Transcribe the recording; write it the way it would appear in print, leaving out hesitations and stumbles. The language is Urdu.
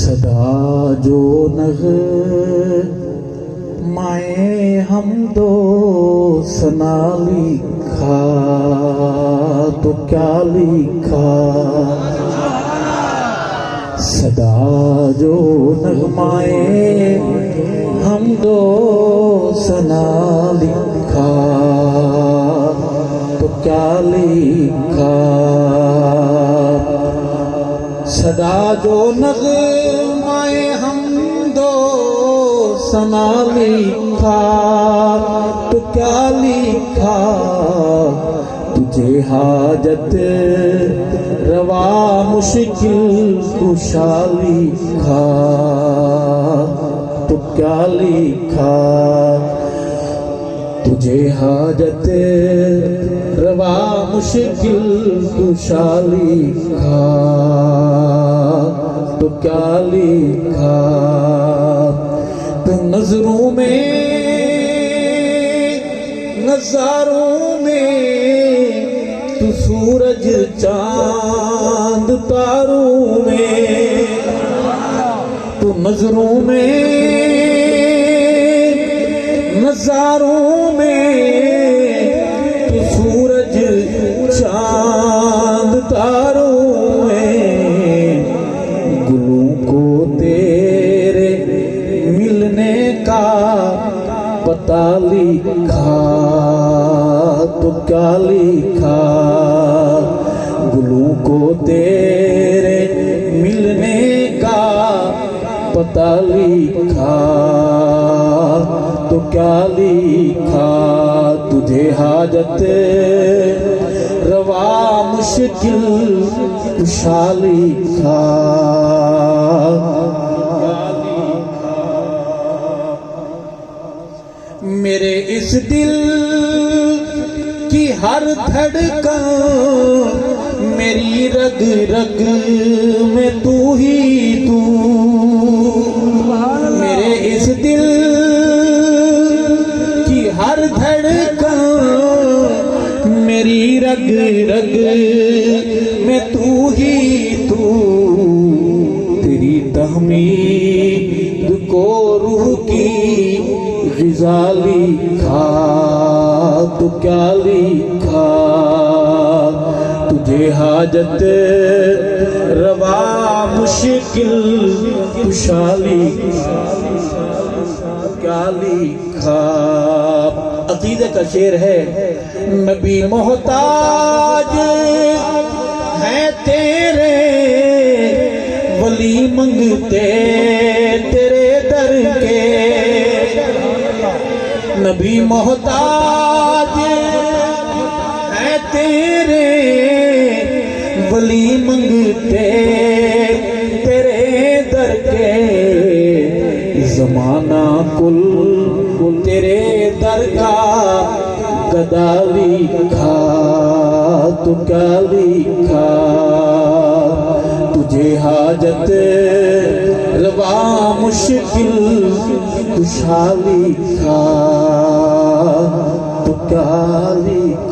صدا جو نغمائے حمد و ثنا لکھا تو کیا لکھا، صدا جو نغمائے حمد و ثنا لکھا تو کیا لکھا، صدا جو نغمائے حمد و ثنا لکھا تو کیا لکھا، تجھے حاجت روا مشکل کشا لکھا تو کیا لکھا، تجھے حاجت روا مشکل کشا لکھا تو کیا لکھا، تو نظروں میں نظاروں میں تو سورج چاند تاروں میں، تو نظروں میں نظاروں میں تو سورج چاند تاروں میں، گلوں کو تیرے ملنے کا پتہ لکھا تو کیا لکھا، گلوں کو تیرے ملنے کا پتہ لکھا تو کیا لکھا، تجھے حاجت روا مشکل کشا لکھا، میرے اس دل کی ہر دھڑکن میری رگ رگ میں تو ہی تو، میرے اس دل کی ہر دھڑکن میری رگ رگ میں تو ہی تو، تیری تحمید کو روح کی غذا لکھا تو کیا لکھا، تجھے حاجت روا مشکل کشا لکھا کیا لکھا، عقیدے کا شعر ہے، نبی محتاج ہے تیرے ولی منگتے تیرے در کے، نبی محتاج ہے تیرے ولی منگتے تیرے در کے، زمانہ کل تیرے در کا گدا لکھا تو کیا لکھا، تجھے حاجت روا مشکل کشا لکھا تو کیا لکھا۔